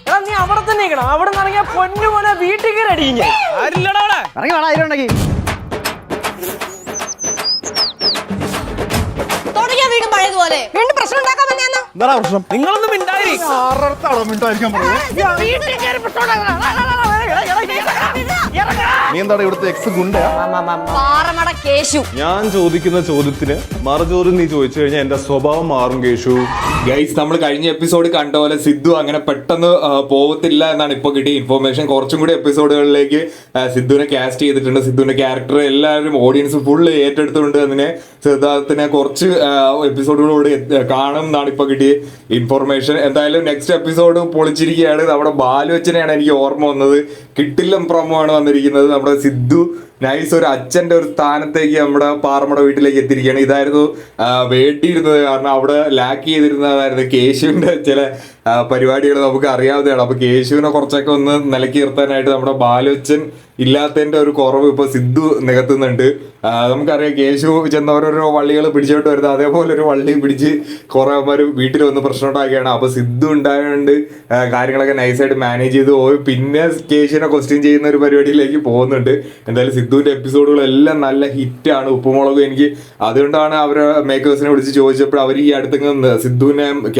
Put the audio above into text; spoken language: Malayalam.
എടാ നീ അവിടെ തന്നെ നിൽക്കണം. അവിടെ നിന്ന് ഇറങ്ങിയ പൊന്നു പോലെ വീട്ടിൽ കയറി അടിക്കും ഞാൻ. ഇറങ്ങി വേണം അതിലുണ്ടെങ്കിൽ വീണ്ടും പഴയതുപോലെ വീണ്ടും പ്രശ്നം ഉണ്ടാക്കാൻ തന്നെയാണോ? എന്താ പ്രശ്നം? നിങ്ങളൊന്നും മിണ്ടായി. നീ എന്താണ് ഇവിടുത്തെ എക്സ് ഗുണ്ടയാ? പാറമട കേശു. ഞാൻ ചോദിക്കുന്ന ചോദ്യത്തിന് മറുചോദ്യം നീ ചോദിച്ചു കഴിഞ്ഞാൽ എന്റെ സ്വഭാവം മാറും കേശു. ഗൈസ്, നമ്മൾ കഴിഞ്ഞ എപ്പിസോഡ് കണ്ട പോലെ സിദ്ധു അങ്ങനെ പെട്ടെന്ന് പോകത്തില്ല എന്നാണ് ഇപ്പൊ കിട്ടിയ ഇൻഫോർമേഷൻ. കുറച്ചും കൂടി എപ്പിസോഡുകളിലേക്ക് സിദ്ധുവിനെ കാസ്റ്റ് ചെയ്തിട്ടുണ്ട്. സിദ്ധുവിന്റെ ക്യാരക്ടർ എല്ലാവരും ഓഡിയൻസ് ഫുള്ള് ഏറ്റെടുത്തുകൊണ്ട് അതിനെ സിദ്ധാർത്ഥിനെ കുറച്ച് എപ്പിസോഡുകളോട് കാണും എന്നാണ് ഇപ്പൊ കിട്ടിയ ഇൻഫോർമേഷൻ. എന്തായാലും നെക്സ്റ്റ് എപ്പിസോഡ് പൊളിച്ചിരിക്കുകയാണ്. നമ്മുടെ ബാലുവച്ചനെയാണ് എനിക്ക് ഓർമ്മ വന്നത്. കിട്ടില്ലം പ്രൊമോ ആണ് വന്നിരിക്കുന്നത്. നമ്മുടെ സിദ്ധു നൈസ് ഒരു അച്ഛന്റെ ഒരു സ്ഥാനത്തേക്ക് നമ്മുടെ പാറമട വീട്ടിലേക്ക് എത്തിയിരിക്കുകയാണ്. ഇതായിരുന്നു വേണ്ടിയിരുന്നത്. കാരണം അവിടെ ലാക്ക് ചെയ്തിരുന്നതായിരുന്നു കേശുവിന്റെ ചില പരിപാടികൾ നമുക്ക് അറിയാവുന്നതാണ്. അപ്പൊ കേശുവിനെ കുറച്ചൊക്കെ ഒന്ന് നിലക്കി നിർത്താനായിട്ട് നമ്മുടെ ബാലുവച്ചൻ ഇല്ലാത്തതിന്റെ ഒരു കുറവ് ഇപ്പൊ സിദ്ധു നികത്തുന്നുണ്ട്. നമുക്കറിയാം കേശു ചെന്ന ഓരോരോ വള്ളികൾ പിടിച്ചോട്ട് വരുന്നത്. അതേപോലെ ഒരു വള്ളി പിടിച്ച് കുറെ വീട്ടിൽ വന്ന് പ്രശ്നം ഉണ്ടാക്കിയാണ്. അപ്പൊ സിദ്ധു ഉണ്ടായതുകൊണ്ട് കാര്യങ്ങളൊക്കെ നൈസായിട്ട് മാനേജ് ചെയ്ത് പോയി. പിന്നെ കേശുവിനെ ക്വസ്റ്റ്യൻ ചെയ്യുന്ന ഒരു പരിപാടിയിലേക്ക് പോകുന്നുണ്ട്. എന്തായാലും സിദ്ധുവിന്റെ എപ്പിസോഡുകളെല്ലാം നല്ല ഹിറ്റാണ്. ഉപ്പുമുളകും എനിക്ക് അതുകൊണ്ടാണ് അവരെ മേക്കേഴ്സിനെ വിളിച്ച് ചോദിച്ചപ്പോൾ അവർ ഈ അടുത്തെങ്കിലും സിദ്ധുവിനെ